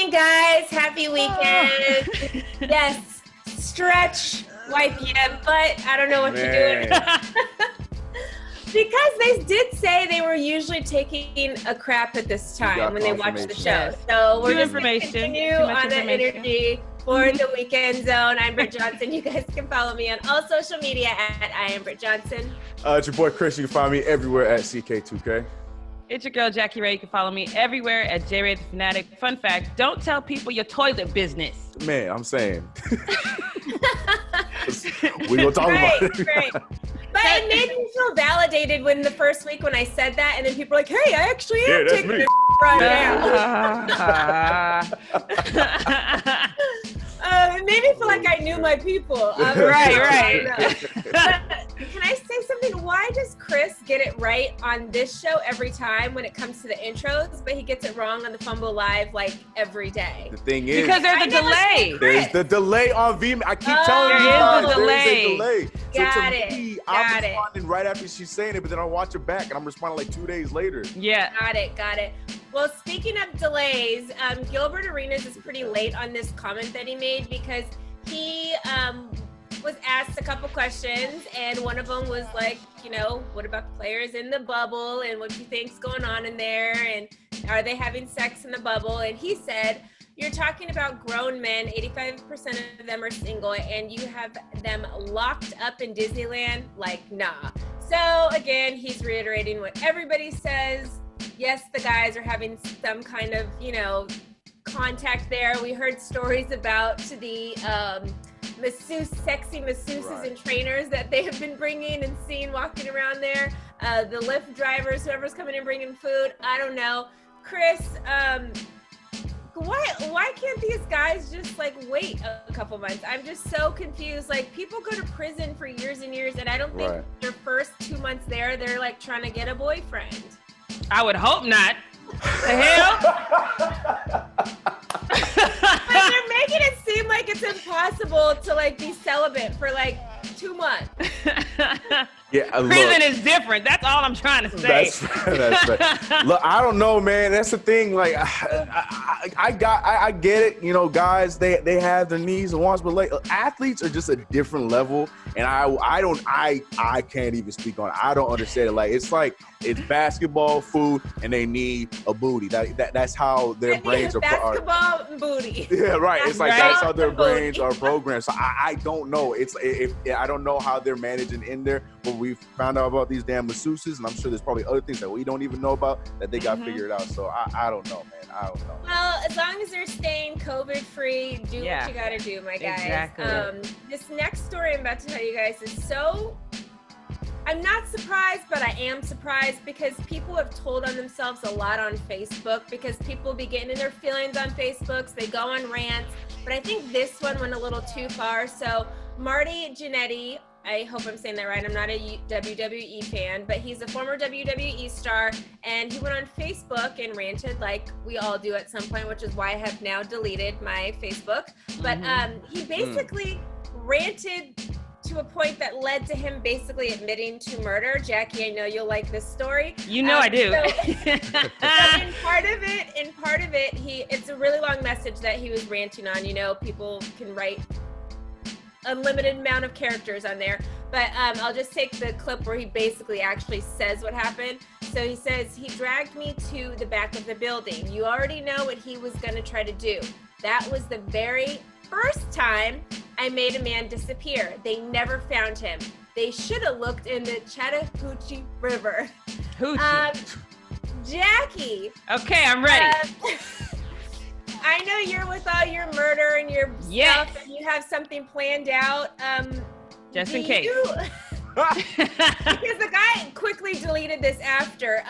morning, guys. Happy weekend. Yes, stretch, wipe your butt. I don't know what you're doing. Because they did say they were usually taking a crap at this time when they watched the show. So we're just going to continue on the energy for the Weekend Zone. I'm Britt Johnson. You guys can follow me on all social media at I am Britt Johnson. It's your boy Chris. You can find me everywhere at CK2K. It's your girl, Jackie Ray. You can follow me everywhere at JRay the Fanatic. Fun fact, don't tell people your toilet business. Man, I'm saying. We're going to talk about it. Right. But it made me feel validated when the first week when I said that, and then people were like, hey, I actually am taking it right now. It made me feel like I knew my people. Right. Can I say something? Why does Chris get it right on this show every time when it comes to the intros, but he gets it wrong on the Fumble Live like every day? The thing is, because there's a delay. There's the delay on VM. I keep telling you, there is a delay. Got it. I'm responding right after she's saying it, but then I watch it back and I'm responding like 2 days later. Yeah. Got it. Well, speaking of delays, Gilbert Arenas is pretty late on this comment that he made because he was asked a couple questions, and one of them was like, what about the players in the bubble and what you think's going on in there, and are they having sex in the bubble? And he said, you're talking about grown men, 85% of them are single, and you have them locked up in Disneyland? Like, nah. So again, he's reiterating what everybody says. Yes, the guys are having some kind of, contact there. We heard stories about the sexy masseuses and trainers that they have been bringing and seen walking around there. The Lyft drivers, whoever's coming and bringing food. I don't know. Chris, why can't these guys just wait a couple months? I'm just so confused. People go to prison for years and years, and I don't think their first 2 months there, they're trying to get a boyfriend. I would hope not. The hell? But they're making it seem like it's impossible to be celibate for 2 months. Yeah, prison is different. That's all I'm trying to say. That's right. Look, I don't know, man. That's the thing. I get it. Guys, they have their needs and wants, but athletes are just a different level. And I can't even speak on it. I don't understand it. It's basketball, food, and they need a booty. That's how their brains are. Basketball and booty. Yeah, right. That's how their brains are programmed. So I don't know. I don't know how they're managing in there. But we found out about these damn masseuses, and I'm sure there's probably other things that we don't even know about that they got figured out. So I don't know, man. I don't know. Well, as long as they're staying COVID-free, do what you got to do, my guys. Exactly. This next story I'm about to tell you guys is so... I'm not surprised, but I am surprised because people have told on themselves a lot on Facebook because people be getting in their feelings on Facebook. So they go on rants. But I think this one went a little too far. So Marty Jannetty, I hope I'm saying that right. I'm not a WWE fan, but he's a former WWE star, and he went on Facebook and ranted like we all do at some point, which is why I have now deleted my Facebook. But he basically ranted to a point that led to him basically admitting to murder. Jackie, I know you'll like this story. I do. So in part of it, it's a really long message that he was ranting on. People can write unlimited amount of characters on there, but I'll just take the clip where he basically actually says what happened. So he says, he dragged me to the back of the building. You already know what he was going to try to do. That was the very first time I made a man disappear. They never found him. They should have looked in the Chattahoochee River. Jackie. Okay, I'm ready. I know you're with all your murder and your stuff, and you have something planned out. Just in case. Because the guy quickly deleted this after.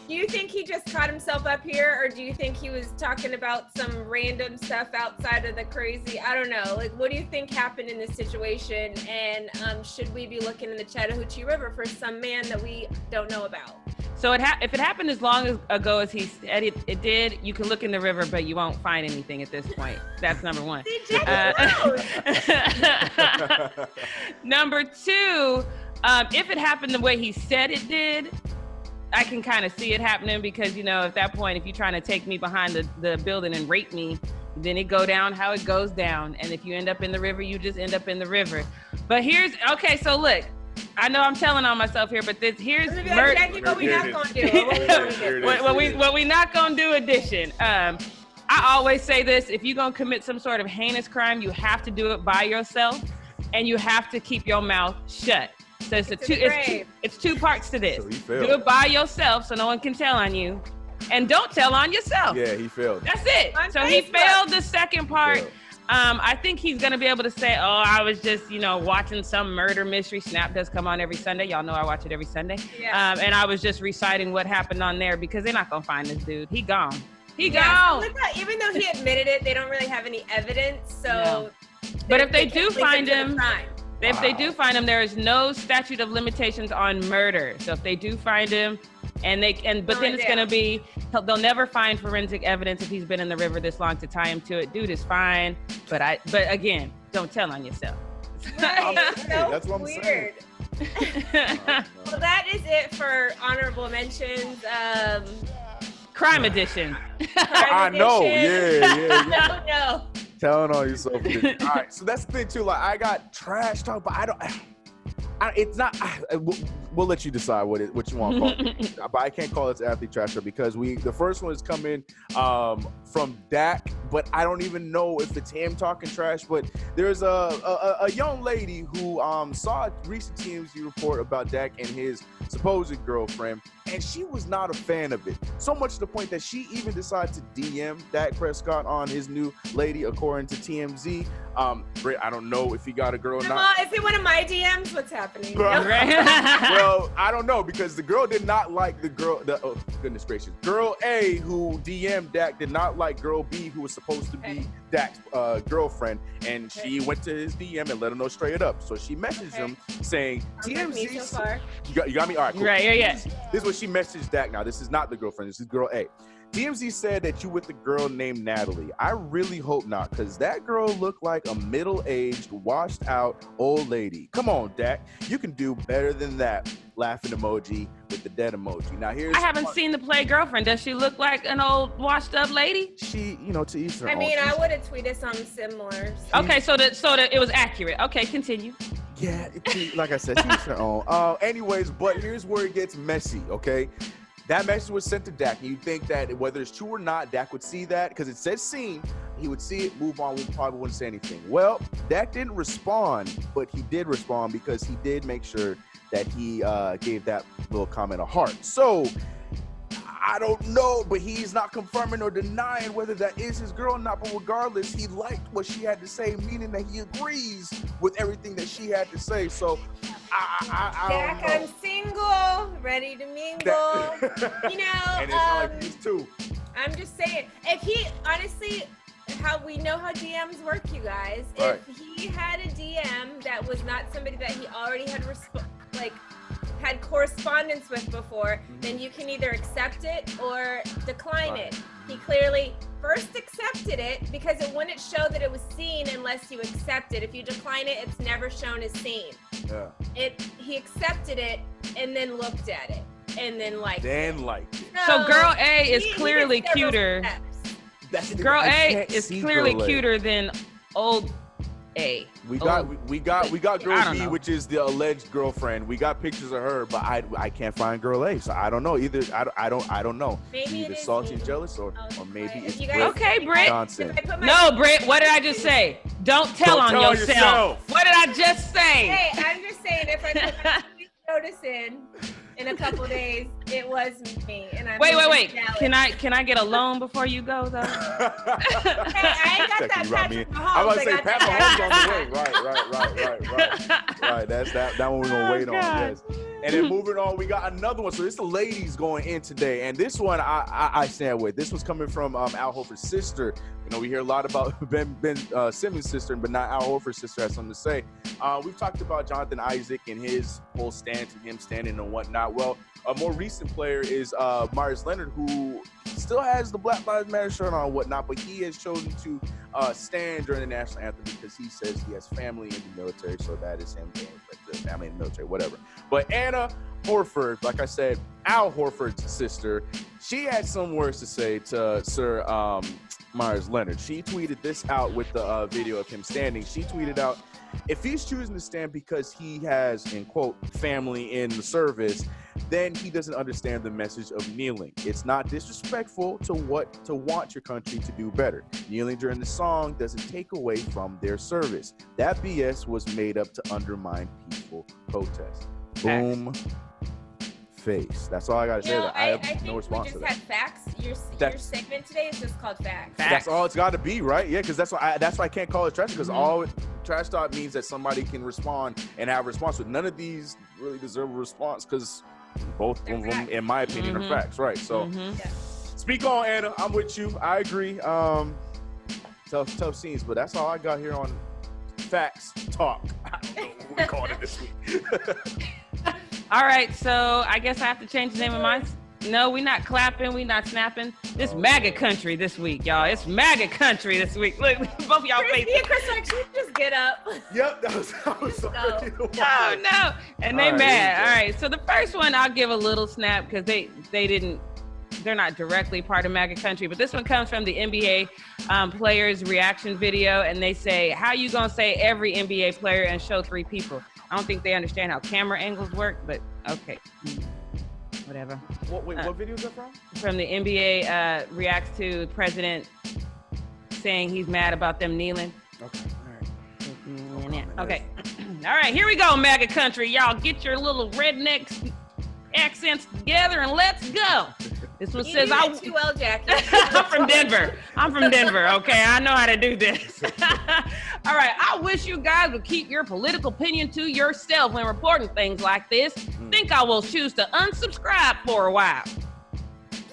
Do you think he just caught himself up here, or do you think he was talking about some random stuff outside of the crazy? I don't know. What do you think happened in this situation? And should we be looking in the Chattahoochee River for some man that we don't know about? So if it happened as long ago as he said it did, you can look in the river, but you won't find anything at this point. That's number one. Number two, if it happened the way he said it did, I can kind of see it happening because, at that point, if you're trying to take me behind the building and rape me, then it go down how it goes down. And if you end up in the river, you just end up in the river. But so look, I know I'm telling on myself here, but here's exactly what we not gonna do. What we not gonna do edition. I always say this: if you're gonna commit some sort of heinous crime, you have to do it by yourself, and you have to keep your mouth shut. So it's two parts to this. So do it by yourself, so no one can tell on you, and don't tell on yourself. Yeah, he failed. That's it. So he failed the second part. I think he's going to be able to say, I was just, watching some murder mystery. Snap does come on every Sunday. Y'all know I watch it every Sunday. Yeah. And I was just reciting what happened on there because they're not going to find this dude. He gone. Gone. Even though he admitted it, they don't really have any evidence. So, no. But if they do find him, there is no statute of limitations on murder. So if they do find him, then it's going to be, they'll never find forensic evidence if he's been in the river this long to tie him to it. Dude is fine, but again, don't tell on yourself. Right. That's what I'm weird. Well, that is it for honorable mentions. Crime edition. I know. Yeah. No. Telling on yourself. All right, so that's the thing too. Like, I got trash talk, but it's not. We'll let you decide what you want to call it. But I can't call it athlete trash talk because the first one is coming from Dak, but I don't even know if it's him talking trash. But there's a young lady who saw a recent TMZ report about Dak and his supposed girlfriend, and she was not a fan of it. So much to the point that she even decided to DM Dak Prescott on his new lady, according to TMZ. Britt, I don't know if he got a girl or not. Is it one of my DMs? What's happening? Well, I don't know because the girl did not like the girl. Oh, goodness gracious. Girl A, who DM'd Dak, did not like girl B, who was supposed to be Dak's girlfriend, and she went to his DM and let him know straight up. So she messaged him saying, TMZ. So far. You got me? All right, cool. Right, yeah. This is what she messaged Dak now. This is not the girlfriend. This is girl A. TMZ said that you with a girl named Natalie. I really hope not, because that girl looked like a middle-aged, washed-out old lady. Come on, Dak. You can do better than that. Laughing emoji with the dead emoji. Now, I haven't seen the play girlfriend. Does she look like an old, washed-up lady? She, to each her own. I mean, I would have tweeted something similar. Okay, so that it was accurate. Okay, continue. Yeah, like I said, to each her own. Anyways, but here's where it gets messy, okay? That message was sent to Dak, and you think that whether it's true or not, Dak would see that because it says seen. He would see it, move on. We probably wouldn't say anything. Well, Dak didn't respond, but he did respond because he did make sure that he gave that little comment a heart. So I don't know, but he's not confirming or denying whether that is his girl or not. But regardless, he liked what she had to say, meaning that he agrees with everything that she had to say. So I Dak, I'm single, ready to mingle. And it's not like these two. I'm just saying, if he honestly, we know how DMs work, you guys. Right. If he had a DM that was not somebody that he already had had correspondence with before, then you can either accept it or decline it. He clearly first accepted it because it wouldn't show that it was seen unless you accept it. If you decline it, it's never shown as seen. Yeah. He accepted it and then looked at it and then liked it. So girl A is clearly cuter. Girl A is clearly cuter than old A. We got girl B, which is the alleged girlfriend. We got pictures of her, but I can't find girl A, so I don't know either. I don't know. Maybe either salty and jealous, or maybe it's okay, Britt. Nonsense. No, Britt. What did I just say? Don't tell on yourself. What did I just say? Hey, I'm just saying if I put my notice in a couple days, it was me. And I'm wait. Can I get a loan before you go though? Hey, I ain't got that Patrick Mahomes. I was about to say Pat Mahomes on the way. Right. That's that one we're gonna wait on. Yes. And then moving on, we got another one. So this is the ladies going in today, and this one I stand with. This was coming from Al Horford's sister. We hear a lot about Ben Simmons' sister, but not Al Horford's sister has something to say. We've talked about Jonathan Isaac and his whole stance and him standing and whatnot. Well, a more recent player is Myers Leonard, who still has the Black Lives Matter shirt on and whatnot, but he has chosen to stand during the national anthem because he says he has family in the military, so that is him being family in the military, whatever. But Anna, Horford, like I said, Al Horford's sister, she had some words to say to Sir Myers Leonard. She tweeted this out with the video of him standing. She tweeted out, if he's choosing to stand because he has, in quote, family in the service, then he doesn't understand the message of kneeling. It's not disrespectful to want your country to do better. Kneeling during the song doesn't take away from their service. That BS was made up to undermine peaceful protest. Boom. Face. That's all I gotta say. I have no response to that. We just had facts. Your segment today is just called facts. That's all it's got to be, right? Yeah, because that's why I can't call it trash, because all trash talk means that somebody can respond and have a response. But none of these really deserve a response, because both of them, in my opinion, are facts, right? So speak on, Anna. I'm with you. I agree. Tough scenes, but that's all I got here on Facts Talk. I don't know what we called it this week. All right, so I guess I have to change the name of mine. No, we not clapping, we not snapping. This MAGA country this week, y'all. It's MAGA country this week. Look, both of y'all faces. and Chris, actually, just get up. Yep, that was sorry. No. And they mad. All right, so the first one, I'll give a little snap because they're not directly part of MAGA country, but this one comes from the NBA players reaction video, and they say, how you gonna say every NBA player and show 3 people? I don't think they understand how camera angles work, but okay. Whatever. What video is that from? From the NBA reacts to president saying he's mad about them kneeling. Okay, all right. Okay. All right, here we go, MAGA country. Y'all get your little redneck accents together and let's go. This one says, Jackie. I'm from Denver, okay? I know how to do this. All right, I wish you guys would keep your political opinion to yourself when reporting things like this. Think I will choose to unsubscribe for a while.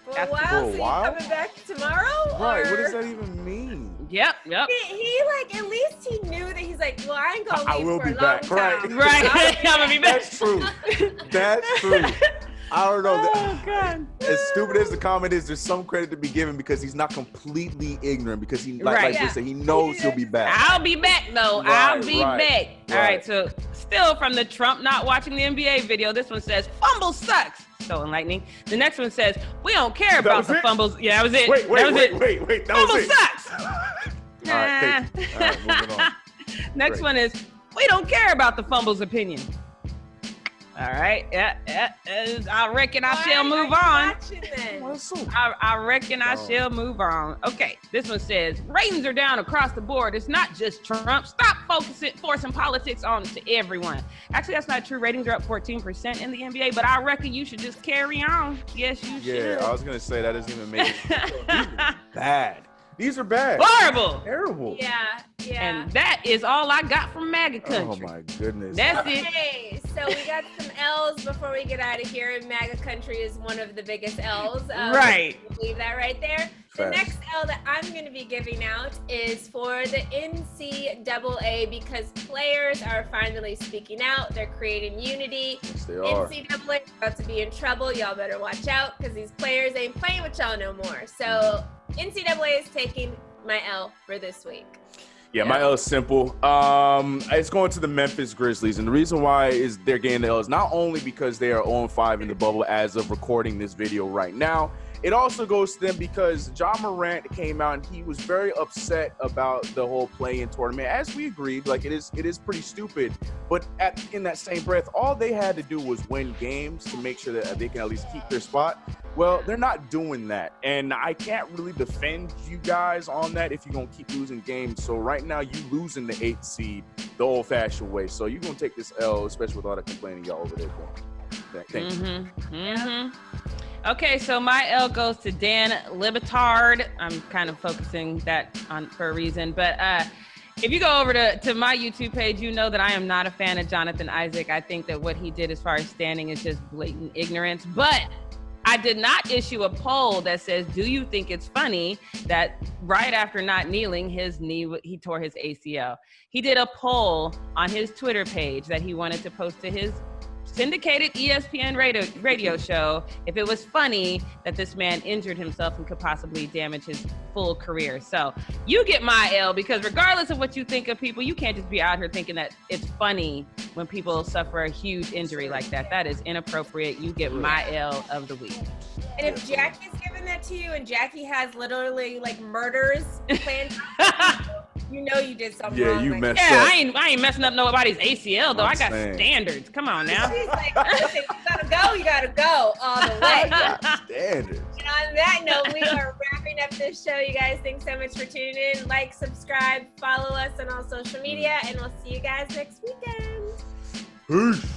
For a while? So you coming back tomorrow? Right, what does that even mean? Yep. He at least he knew that he's like, well, I ain't gonna leave for a long back. time. Right. I'm gonna be back. That's true. That's true. I don't know. Oh, God. As stupid as the comment is, there's some credit to be given because he's not completely ignorant, because he, like you said, he knows he'll be back. I'll be back, though. I'll be back. All right, so still from the Trump not watching the NBA video, this one says, fumble sucks. So enlightening. The next one says, we don't care about the fumbles. Yeah, that was it. Wait, fumble sucks. All right, moving on. Next one is, we don't care about the fumbles opinion. All right. I reckon I shall move on. I reckon I shall move on. Okay. This one says, ratings are down across the board. It's not just Trump. Stop forcing politics on to everyone. Actually, that's not true. Ratings are up 14% in the NBA, but I reckon you should just carry on. Yes, you should. Yeah, I was going to say that doesn't even make it bad. These are bad. Horrible. Terrible. Yeah. And that is all I got from MAGA country. Oh my goodness. That's it. Okay, so we got some L's before we get out of here. MAGA country is one of the biggest L's. Right. Leave that right there. The next L that I'm going to be giving out is for the NCAA, because players are finally speaking out. They're creating unity. Yes, they are. NCAA is about to be in trouble. Y'all better watch out, because these players ain't playing with y'all no more. So NCAA is taking my L for this week. Yeah, my L is simple. It's going to the Memphis Grizzlies. And the reason why is they're getting the L is not only because they are 0-5 in the bubble as of recording this video right now. It also goes to them because Ja Morant came out and he was very upset about the whole play-in tournament. As we agreed, like it is pretty stupid. But in that same breath, all they had to do was win games to make sure that they can at least keep their spot. Well, they're not doing that. And I can't really defend you guys on that if you're going to keep losing games. So right now, you losing the 8th seed the old-fashioned way. So you're going to take this L, especially with all the complaining y'all over there doing. Thank you. Okay, so my L goes to Dan Libetard. I'm kind of focusing that on for a reason. But if you go over to my YouTube page, you know that I am not a fan of Jonathan Isaac. I think that what he did as far as standing is just blatant ignorance. But I did not issue a poll that says, do you think it's funny that right after not kneeling, he tore his ACL? He did a poll on his Twitter page that he wanted to post to his syndicated ESPN radio show if it was funny that this man injured himself and could possibly damage his full career. So you get my L, because regardless of what you think of people, you can't just be out here thinking that it's funny when people suffer a huge injury like that. That is inappropriate. You get my L of the week. And if Jackie's giving that to you and Jackie has literally like murders planned, you know you did something wrong. Yeah, you messed up. Yeah, I ain't messing up nobody's ACL though. I got standards. Come on now. She's like, listen, you gotta go all the way. Standards. And on that note, we are wrapping up this show. You guys, thanks so much for tuning in. Like, subscribe, follow us on all social media, and we'll see you guys next weekend. Peace.